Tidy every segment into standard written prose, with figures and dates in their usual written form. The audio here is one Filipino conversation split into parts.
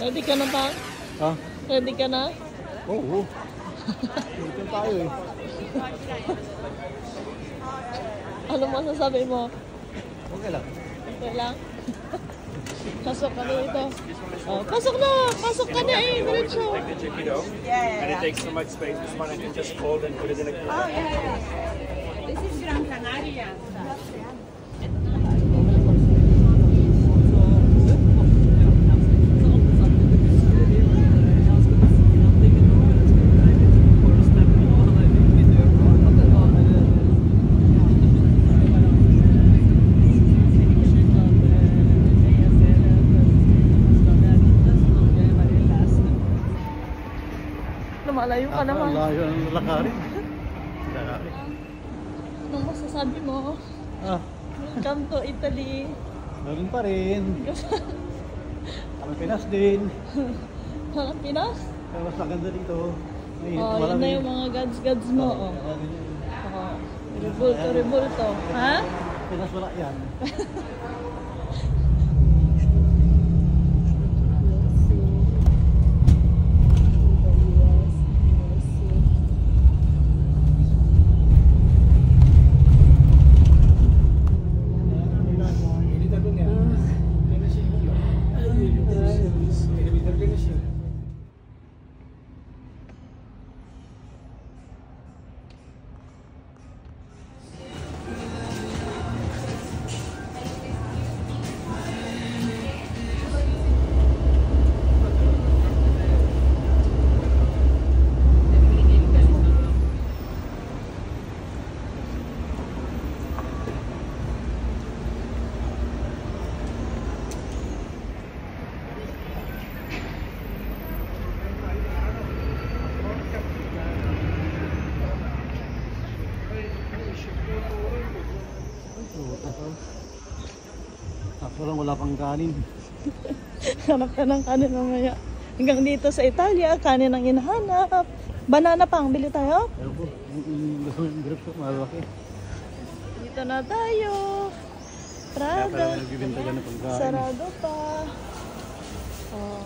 Ready ka na pa? Ha? Ready ka na? Oo. Ready tayo eh. Ano masasabi mo? Okay lang. Okay lang? Pasok ka na ito. Oh, pasok na! Pasok ka na eh! Diretso! And it takes so much space. This one I can just fold and put it in a cooler. Oh, yeah. This is Gran Canaria. Lumalayo ka naman. Layo ang lakarin. Anong masasabi mo? Ah, Welcome to Italy. meron pa rin. Kami Pinas din. Mga Pinas? Pero mas maganda dito. Oh, yun na yung mga gads mo. Oh. Rebulto, rebulto. Ha? Pinas wala yan. Walang wala pang kanin. Hanap ka ng kanin mamaya. Hanggang dito sa Italia, kanin ang hinahanap. Banana pang, bili tayo? Pero po, yung grip ko malaki. Dito na tayo. Kaya Prada. pala nagbibenta dyan ng pagkain. Sarado pa. Oh.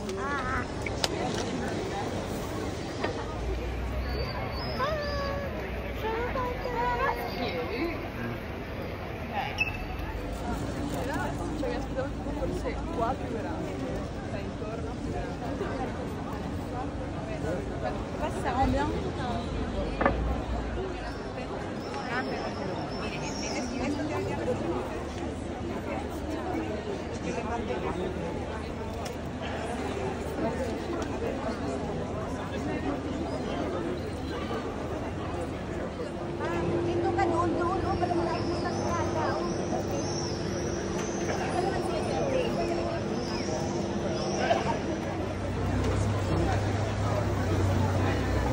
Dito ka doon. O, pala mo tayo sa kala.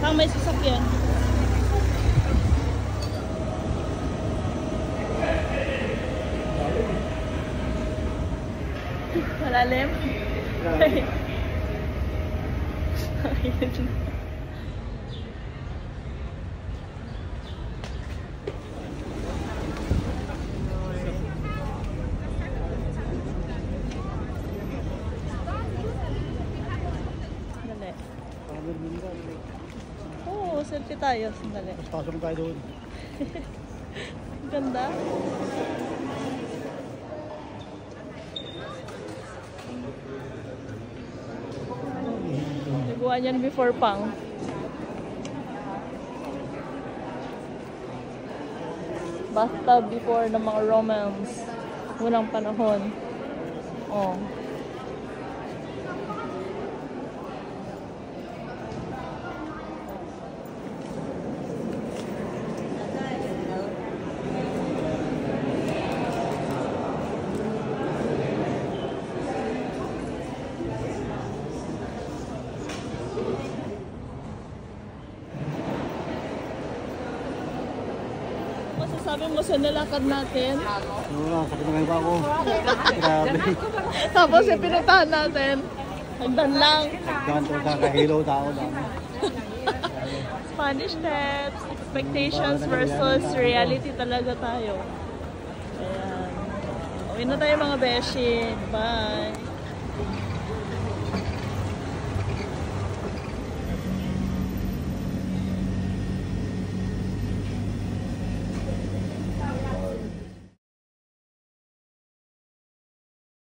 Pang may sasakyan. Malalim? Dali. Oo, selfie tayo. Sandali. Mas pasok tayo doon. Ganda. Nagawa yan before pang. Bathtub before ng mga Romans. Unang panahon. Oh. Masasabi mo sa nilakad natin? Oo, sakit na ba ako? Grabe. Tapos yung pinuntahan natin, hagdan lang. Hagdan to sa kahilo tao dami. Spanish steps, expectations versus reality talaga tayo. Ayan. Uwi na tayo mga beshi. Bye!